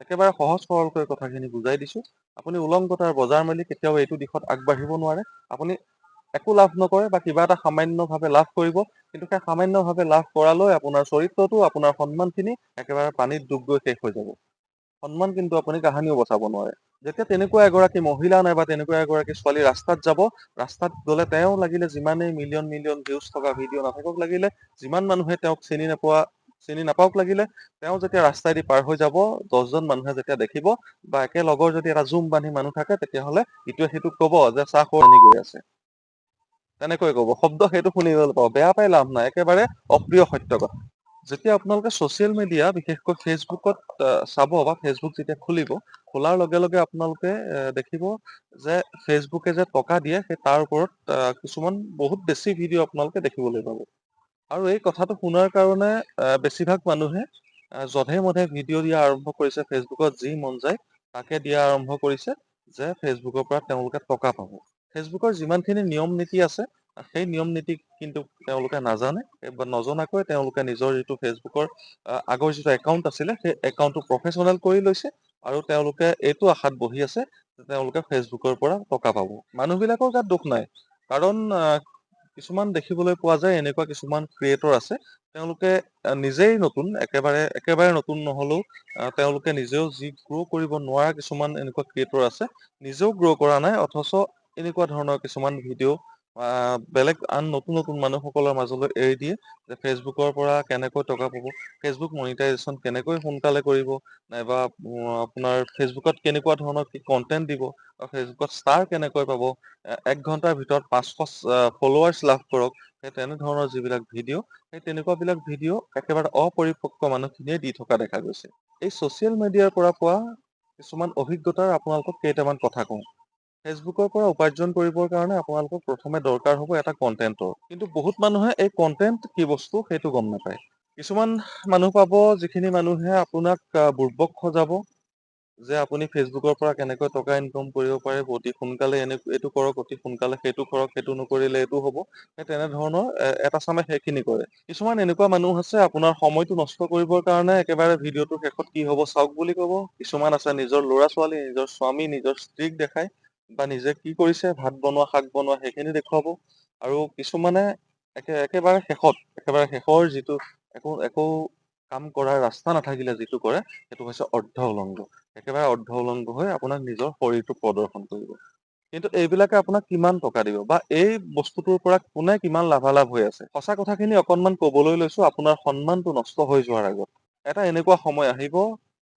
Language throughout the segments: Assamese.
একেবাৰে সহজ সৰলকৈ কথাখিনি বুজাই দিছোঁ। আপুনি উলংঘতাৰ বজাৰ মেলি কেতিয়াও এইটো দিশত আগবাঢ়িব নোৱাৰে। আপুনি একো লাভ নকৰে বা কিবা এটা সামান্যভাৱে লাভ কৰিব, কিন্তু সেই সামান্যভাৱে লাভ কৰালৈ আপোনাৰ চৰিত্ৰটো, আপোনাৰ সন্মানখিনি একেবাৰে পানীত ডুব গৈ শেষ হৈ যাব। সন্মান কিন্তু আপুনি কাহানিও বচাব নোৱাৰে। যেতিয়া তেনেকুৱা এগৰাকী মহিলা নাইবা তেনেকুৱা এগৰাকী ছোৱালী ৰাস্তাত যাব, ৰাস্তাত গ'লে তেওঁ লাগিলে যিমানেই মিলিয়ন মিলিয়ন ভিউজ থকা ভিডিঅ' নাথাকক লাগিলে, যিমান মানুহে তেওঁক চিনি নাপাওক লাগিলে, তেওঁ যেতিয়া ৰাস্তাইদি পাৰ হৈ যাব, 10জন মানুহে যেতিয়া দেখিব বা একেলগৰ যদি এটা জুম বান্ধি মানুহ থাকে, তেতিয়াহ'লে ইটোৱে সিটোক ক'ব যে চাহ খোৱা গৈ আছে। তেনেকৈ ক'ব। শব্দ সেইটো শুনিবলৈ পাব। বেয়া পাই লাভ নাই। একেবাৰে অপ্ৰিয় সত্য কথা। যেতিয়া আপোনালোকে ছচিয়েল মিডিয়া বিশেষকৈ ফেচবুকত চাব বা ফেচবুক যেতিয়া খুলিব, খোলাৰ লগে লগে আপোনালোকে দেখিব যে ফেচবুকে যে টকা দিয়ে সেই তাৰ ওপৰত কিছুমান বহুত বেছি ভিডিঅ' আপোনালোকে দেখিবলৈ পাব। আৰু এই কথাটো শুনাৰ কাৰণে বেছিভাগ মানুহে জধে-মধে ভিডিঅ' দিয়া আৰম্ভ কৰিছে ফেচবুকত যি মন যায় তাকে দিয়া আৰম্ভ কৰিছে যে ফেচবুকৰ পৰা তেওঁলোকে টকা পাব। ফেচবুকৰ যিমানখিনি নিয়ম নীতি আছে সেই নিয়ম নীতি কিন্তু তেওঁলোকে নাজানে বা নজনাকৈ তেওঁলোকে নিজৰ যিটো ফেচবুকৰ আগৰ যিটো একাউণ্ট আছিলে সেই একাউণ্টটো প্ৰফেচনেল কৰি লৈছে আৰু তেওঁলোকে এইটো আশাত বহি আছে যে তেওঁলোকে ফেচবুকৰ পৰা টকা পাব। মানুহবিলাকৰ গাত দুখ নাই। কাৰণ কিছুমান দেখিবলৈ পোৱা যায় এনেকুৱা কিছুমান ক্ৰিয়েটৰ আছে তেওঁলোকে নিজেই নতুন একেবাৰে নতুন নহ'লেও তেওঁলোকে নিজেও যি গ্ৰ' কৰিব নোৱাৰা কিছুমান এনেকুৱা ক্ৰিয়েটৰ আছে নিজেও গ্ৰ' কৰা নাই অথচ এনেকুৱা ধৰণৰ কিছুমান ভিডিঅ' বেলেগ আন নতুন নতুন মানুহসকলৰ মাজলৈ এৰি দিয়ে যে ফেচবুকৰ পৰা কেনেকৈ টকা পাব, ফেচবুক মনিটাইজেশ্যন কেনেকৈ সোনকালে কৰিব, নাইবা আপোনাৰ ফেচবুকত কেনেকুৱা ধৰণৰ কি কন্টেন্ট দিব, ফেচবুকত ষ্টাৰ কেনেকৈ পাব, 1 ঘণ্টাৰ ভিতৰত 500 ফলোৱাৰ্চ লাভ কৰক, সেই তেনেধৰণৰ যিবিলাক ভিডিঅ' সেই তেনেকুৱাবিলাক ভিডিঅ' একেবাৰে অপৰিপক্ক মানুহখিনিয়ে দি থকা দেখা গৈছে। এই ছচিয়েল মিডিয়াৰ পৰা পোৱা কিছুমান অভিজ্ঞতাৰ আপোনালোকক কেইটামান কথা কওঁ। ফেচবুকৰ পৰা উপাৰ্জন কৰিবৰ কাৰণে আপোনালোকক প্ৰথমে দৰকাৰ হ'ব এটা কন্টেন্টৰ। কিন্তু বহুত মানুহে এই কন্টেন্ট কি বস্তু সেইটো গম নাপায়। কিছুমান মানুহ পাব যিখিনি মানুহে আপোনাক বুৰ্বক সজাব যে আপুনি ফেচবুকৰ পৰা কেনেকৈ টকা ইনকাম কৰিব পাৰে, অতি সোনকালে এইটো কৰক, অতি সোনকালে সেইটো কৰক, সেইটো নকৰিলে এইটো হ'ব। সেই তেনেধৰণৰ এটা চামে সেইখিনি কৰে। কিছুমান এনেকুৱা মানুহ আছে আপোনাৰ সময়টো নষ্ট কৰিবৰ কাৰণে একেবাৰে ভিডিঅ'টোৰ শেষত কি হ'ব চাওক বুলি ক'ব। কিছুমান আছে নিজৰ ল'ৰা-ছোৱালী, নিজৰ স্বামী, নিজৰ স্ত্ৰীক দেখাই বা নিজে কি কৰিছে ভাত বনোৱা, শাক বনোৱা সেইখিনি দেখুৱাব। আৰু কিছুমানে একেবাৰে শেষৰ যিটো একো কাম কৰাৰ ৰাস্তা নাথাকিলে যিটো কৰে সেইটো হৈছে অৰ্ধ উলংঘ। একেবাৰে অৰ্ধ উলংঘ হৈ আপোনাক নিজৰ শৰীৰটো প্ৰদৰ্শন কৰিব। কিন্তু এইবিলাকে আপোনাক কিমান টকা দিব বা এই বস্তুটোৰ পৰা কোনে কিমান লাভালাভ হৈ আছে। সঁচা কথাখিনি অকনমান কবলৈ লৈছো আপোনাৰ সন্মানটো নষ্ট হৈ যোৱাৰ আগত। এটা এনেকুৱা সময় আহিব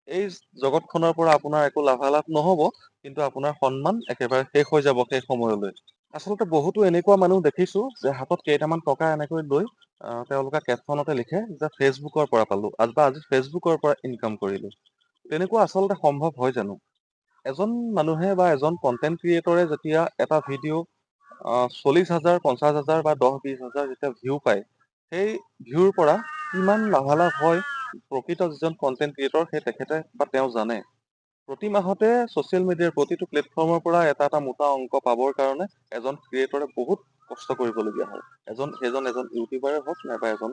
এই জগতখনৰ পৰা আপোনাৰ একো লাভালাভ নহ'ব, কিন্তু আপোনাৰ সন্মান একেবাৰে শেষ হৈ যাব সেই সময়লৈ। আচলতে বহুতো এনেকুৱা মানুহ দেখিছো যে হাতত কেইটামান টকা এনেকৈ লৈ তেওঁলোকে কেপচনতে লিখে যে ফেচবুকৰ পৰা পালো বা আজি ফেচবুকৰ পৰা ইনকাম কৰিলো। তেনেকুৱা আচলতে সম্ভৱ হয় জানো? এজন মানুহে বা এজন কন্টেন্ট ক্ৰিয়েটৰে যেতিয়া এটা ভিডিঅ' 40,000, 50,000 বা 10-20,000 যেতিয়া ভিউ পায়, সেই ভিউৰ পৰা কিমান লাভালাভ হয় প্ৰকৃত যিজন কন্টেন্ট ক্ৰিয়েটৰ সেই তেখেতে বা তেওঁ জানে। প্ৰতি মাহতে ছচিয়েল মিডিয়াৰ প্ৰতিটো প্লেটফৰ্মৰ পৰা এটা মোটা অংক পাবৰ কাৰণে এজন ক্ৰিয়েটৰে বহুত কষ্ট কৰিবলগীয়া হয়। সেইজন এজন ইউটিউবাৰে হওক নাইবা এজন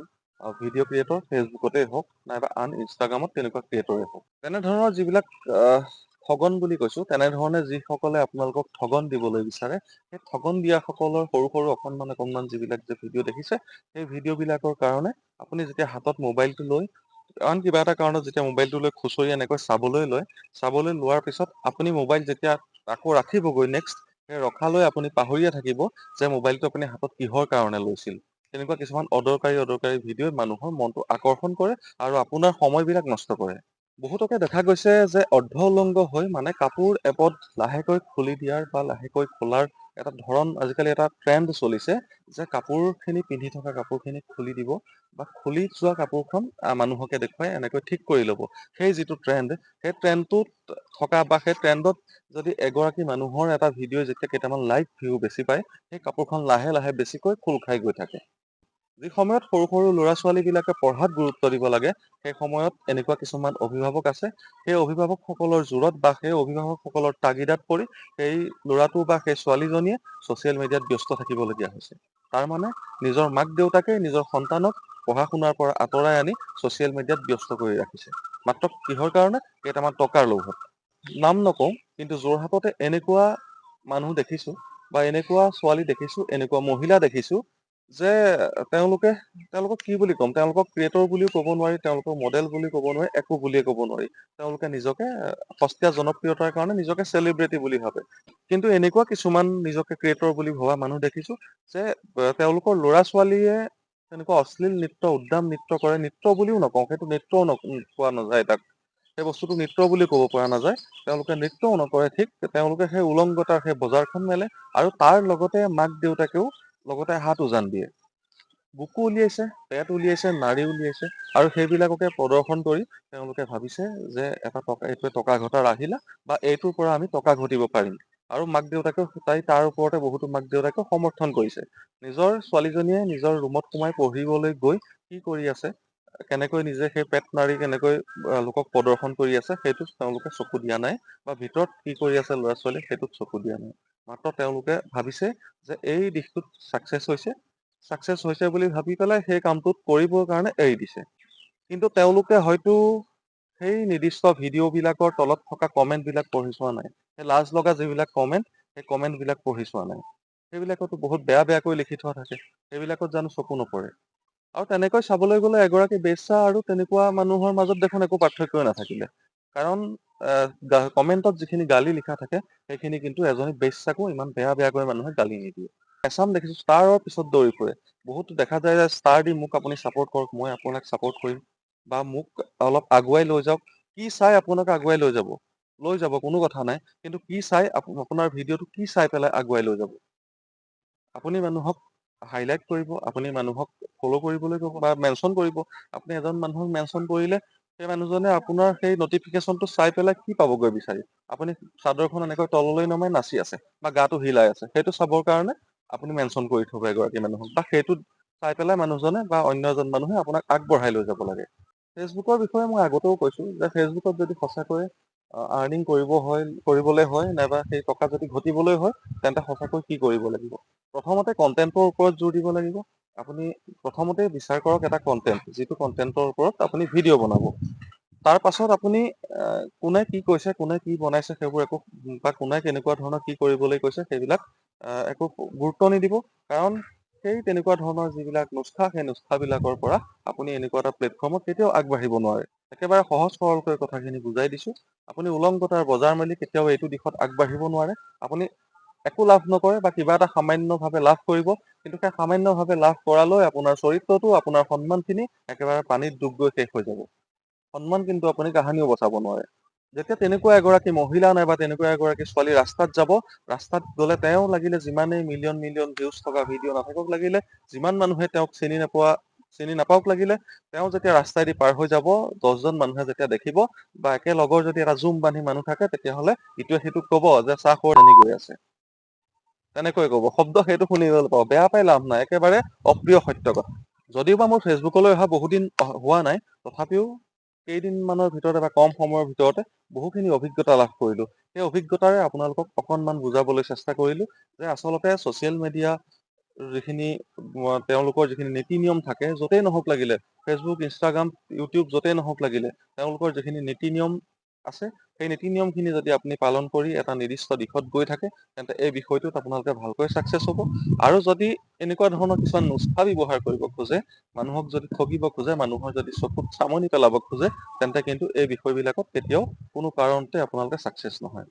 ভিডিঅ' ক্ৰিয়েটৰ ফেচবুকতে হওক নাইবা আন ইনষ্টাগ্ৰামত তেনেকুৱা ক্ৰিয়েটৰে হওক। তেনেধৰণৰ যিবিলাক ঠগন বুলি কৈছো, তেনেধৰণে যিসকলে আপোনালোকক ঠগন দিবলৈ বিচাৰে, সেই ঠগন দিয়া সকলৰ সৰু সৰু অকনমান যিবিলাক যে ভিডিঅ' দেখিছে, সেই ভিডিঅ' বিলাকৰ কাৰণে আপুনি যেতিয়া হাতত মোবাইলটো লৈ আন কিবা এটা কাৰণত যেতিয়া মোবাইলটো লৈ খুচৰি এনেকৈ চাবলৈ লোৱাৰ পিছত আপুনি মোবাইল যেতিয়া আকৌ ৰাখিবগৈ নেক্সট, সেই ৰখালৈ আপুনি পাহৰিয়ে থাকিব যে মোবাইলটো আপুনি হাতত কিহৰ কাৰণে লৈছিল। তেনেকুৱা কিছুমান অদৰকাৰী ভিডিঅ'ই মানুহৰ মনটো আকৰ্ষণ কৰে আৰু আপোনাৰ সময়বিলাক নষ্ট কৰে। বহুতকে দেখা গৈছে যে অৰ্ধ উলংঘ হৈ মানে কাপোৰ এপদ লাহেকৈ খুলি দিয়াৰ বা লাহেকৈ খোলাৰ এটা ধৰণ আজিকালি এটা ট্ৰেণ্ড চলিছে যে কাপোৰখিনি পিন্ধি থকা কাপোৰখিনি খুলি দিব বা খুলি যোৱা কাপোৰখন মানুহকে দেখুৱাই এনেকৈ ঠিক কৰি ল'ব। সেই যিটো ট্ৰেণ্ড, সেই ট্ৰেণ্ডটোত থকা বা সেই ট্ৰেণ্ডত যদি এগৰাকী মানুহৰ এটা ভিডিঅ' যেতিয়া কেইটামান লাইক ভিউ বেছি পায়, সেই কাপোৰখন লাহে লাহে বেছিকৈ খোল খাই গৈ থাকে। যি সময়ত সৰু সৰু ল'ৰা ছোৱালী বিলাকে পঢ়াত গুৰুত্ব দিব লাগে, সেই সময়ত এনেকুৱা কিছুমান অভিভাৱক আছে, সেই অভিভাৱকসকলৰ জোৰত বা সেই অভিভাৱকসকলৰ তাগিদাত পৰি সেই ল'ৰাটো বা সেই ছোৱালীজনীয়ে ছচিয়েল মিডিয়াত ব্যস্ত থাকিবলগীয়া হৈছে। তাৰ মানে নিজৰ মাক দেউতাকে নিজৰ সন্তানক পঢ়া শুনাৰ পৰা আঁতৰাই আনি ছ'চিয়েল মিডিয়াত ব্যস্ত কৰি ৰাখিছে। মাত্ৰ কিহৰ কাৰণে? কেইটামান টকাৰ লোভত। নাম নকওঁ, কিন্তু যোৰহাটতে এনেকুৱা মানুহ দেখিছোঁ বা এনেকুৱা ছোৱালী দেখিছোঁ, এনেকুৱা মহিলা দেখিছোঁ যে তেওঁলোকক কি বুলি ক'ম, তেওঁলোকক ক্ৰিয়েটৰ বুলিও ক'ব নোৱাৰি, তেওঁলোকক মডেল বুলি ক'ব নোৱাৰি, একো বুলিয়ে ক'ব নোৱাৰি। তেওঁলোকে নিজকে সস্তীয়া জনপ্ৰিয়তাৰ কাৰণে নিজকে চেলিব্ৰিটি বুলি ভাবে। কিন্তু এনেকুৱা কিছুমান নিজকে ক্ৰিয়েটৰ বুলি ভবা মানুহ দেখিছোঁ যে তেওঁলোকৰ ল'ৰা ছোৱালীয়ে তেনেকুৱা অশ্লীল নৃত্য, উদ্দাম নৃত্য কৰে। নৃত্য বুলিও নকওঁ, সেইটো নৃত্যও কোৱা নাযায় তাক। সেই বস্তুটো নৃত্য বুলি ক'ব পৰা নাযায়। তেওঁলোকে নৃত্যও নকৰে ঠিক, তেওঁলোকে সেই উলংগতাৰ সেই বজাৰখন মেলে আৰু তাৰ লগতে মাক দেউতাকেও লগতে হাত উজান দিয়ে। বুকু উলিয়াইছে, পেট উলিয়াইছে, নাৰী উলিয়াইছে আৰু সেইবিলাককে প্ৰদৰ্শন কৰি তেওঁলোকে ভাবিছে যে এইটোৱে টকা ঘটাৰ আহিলা বা এইটোৰ পৰা আমি টকা ঘটিব পাৰিম। আৰু মাক দেউতাকেও তাৰ ওপৰতে বহুতো মাক দেউতাকেও সমৰ্থন কৰিছে। নিজৰ ছোৱালীজনীয়ে নিজৰ ৰুমত সোমাই পঢ়িবলৈ গৈ কি কৰি আছে, কেনেকৈ নিজে সেই পেট নাৰী কেনেকৈ লোকক প্ৰদৰ্শন কৰি আছে, সেইটোত তেওঁলোকে চকু দিয়া নাই। বা ভিতৰত কি কৰি আছে ল'ৰা ছোৱালী, সেইটোত চকু দিয়া নাই। মাত্ৰ তেওঁলোকে ভাবিছে যে এই দিশটোত ছাকচেছ হৈছে বুলি ভাবি পেলাই সেই কামটোত কৰিবৰ কাৰণে এৰি দিছে। কিন্তু তেওঁলোকে হয়তো সেই নিৰ্দিষ্ট ভিডিঅ' বিলাকৰ তলত থকা কমেন্ট বিলাক পঢ়ি চোৱা নাই। সেই লাজ লগা যিবিলাক কমেন্ট, সেই কমেন্ট বিলাক পঢ়ি চোৱা নাই। সেইবিলাকতো বহুত বেয়া বেয়াকৈ লিখি থোৱা থাকে, সেইবিলাকত জানো চকু নপৰে? আৰু তেনেকৈ চাবলৈ গ'লে এগৰাকী বেশ্যা আৰু তেনেকুৱা মানুহৰ মাজত দেখোন একো পাৰ্থক্যই নাথাকিলে। কাৰণ কমেন্টত যিখিনি গালি লিখা থাকে, সেইখিনি কিন্তু এজনী বেশ্যাকো ইমান বেয়া বেয়াকৈ মানুহে গালি নিদিয়ে। এচাম দেখিছো ষ্টাৰৰ পিছত দৌৰি ফুৰে। বহুতো দেখা যায় যে ষ্টাৰ দি মোক আপুনি চাপোৰ্ট কৰক, মই আপোনাক চাপোৰ্ট কৰিম, বা মোক অলপ আগুৱাই লৈ যাওক। কি চাই আপোনাক আগুৱাই লৈ যাব? লৈ যাব, কোনো কথা নাই। কিন্তু কি চাই আপোনাৰ ভিডিঅ'টো কি চাই পেলাই আগুৱাই লৈ যাব? আপুনি মানুহক হাইলাইট কৰিব, আপুনি মানুহক ফ'ল' কৰিবলৈ ক'ব বা মেনশ্যন কৰিব। আপুনি এজন মানুহক মেনশ্যন কৰিলে সেই মানুহজনে আপোনাৰ সেই নটিফিকেশ্যনটো চাই পেলাই কি পাবগৈ বিচাৰি? আপুনি চাদৰখন এনেকৈ তললৈ নমাই নাচি আছে বা গাটো হিলাই আছে, সেইটো চাবৰ কাৰণে আপুনি মেনশ্যন কৰি থব এগৰাকী মানুহক, বা সেইটো চাই পেলাই মানুহজনে বা অন্য এজন মানুহে আপোনাক আগবঢ়াই লৈ যাব লাগে। ফেচবুকৰ বিষয়ে মই আগতেও কৈছো যে ফেচবুকত যদি সঁচাকৈ আৰ্নিং কৰিবলৈ হয়, নাইবা সেই টকা যদি ঘটিবলৈ হয়, তেন্তে সঁচাকৈ কি কৰিব লাগিব? প্ৰথমতে কন্টেন্টৰ ওপৰত জোৰ দিব লাগিব। আপুনি প্ৰথমতে বিচাৰ কৰক এটা কন্টেন্ট, যিটো কন্টেন্টৰ ওপৰত আপুনি ভিডিঅ' বনাব। তাৰ পাছত আপুনি কোনে কি কৈছে, কোনে কি বনাইছে, সেইবোৰ একো বা কোনে কেনেকুৱা ধৰণৰ কি কৰিবলৈ কৈছে, সেইবিলাক একো গুৰুত্ব নিদিব। কাৰণ সেই তেনেকুৱা ধৰণৰ যিবিলাক নুস্খা, সেই নুস্খাবিলাকৰ পৰা আপুনি এনেকুৱা এটা প্লেটফৰ্মত কেতিয়াও আগবাঢ়িব নোৱাৰে। একেবাৰে সহজ সৰলকৈ কথাখিনি বুজাই দিছো। আপুনি উলংঘতাৰ বজাৰ মেলি কেতিয়াও এইটো দিশত আগবাঢ়িব নোৱাৰে। আপুনি একো লাভ নকৰে বা কিবা এটা সামান্যভাৱে লাভ কৰিব, কিন্তু সেই সামান্যভাৱে লাভ কৰালৈ আপোনাৰ চৰিত্ৰটো, আপোনাৰ সন্মানখিনি একেবাৰে পানীত ডুব গৈ শেষ হৈ যাব। সন্মান কিন্তু আপুনি কাহানিও বচাব নোৱাৰে। যেতিয়া তেনেকুৱা এগৰাকী মহিলা নাইবা তেনেকুৱা এগৰাকী ছোৱালী ৰাস্তাত যাব, ৰাস্তাত গ'লে তেওঁ লাগিলে যিমানেই মিলিয়ন মিলিয়ন ভিউজ থকা ভিডিঅ' নাথাকক লাগিলে, যিমান মানুহে তেওঁক চিনি নাপাওক লাগিলে, তেওঁ যেতিয়া ৰাস্তাইদি পাৰ হৈ যাব, 10জন মানুহে যেতিয়া দেখিব বা একে লগৰ যদি এটা জুম বান্ধি মানুহ থাকে, তেতিয়াহ'লে ইটোৱে সিটোক ক'ব যে চাহ খবৰ গৈ আছে। তেনেকৈ ক'ব, শব্দ সেইটো শুনিবলৈ পাব। বেয়া পাই লাভ নাই, একেবাৰে অপ্ৰিয় সত্য কথা। যদিওবা মোৰ ফেচবুকলৈ অহা বহুদিন হোৱা নাই, তথাপিও কেইদিনমানৰ ভিতৰতে বা কম সময়ৰ ভিতৰতে বহুখিনি অভিজ্ঞতা লাভ কৰিলো। সেই অভিজ্ঞতাৰে আপোনালোকক অকনমান বুজাবলৈ চেষ্টা কৰিলো যে আচলতে ছচিয়েল মিডিয়া তেওঁলোকৰ যিখিনি নীতি নিয়ম থাকে, য'তেই নহওক লাগিলে, ফেচবুক, ইনষ্টাগ্ৰাম, ইউটিউব য'তেই নহওক লাগিলে, তেওঁলোকৰ যিখিনি নীতি নিয়ম আছে, সেই নীতি নিয়মখিনি যদি আপুনি পালন কৰি এটা নিৰ্দিষ্ট দিশত গৈ থাকে, তেন্তে এই বিষয়টোত আপোনালোকে ভালকৈ ছাকচেছ হ'ব। আৰু যদি এনেকুৱা ধৰণৰ কিছুমান নুস্খা ব্যৱহাৰ কৰিব খোজে, মানুহক যদি ঠগিব খোজে, মানুহৰ যদি চকুত চামনি পেলাব খোজে, তেন্তে কিন্তু এই বিষয়বিলাকত কেতিয়াও কোনো কাৰণতে আপোনালোকে ছাকচেছ নহয়।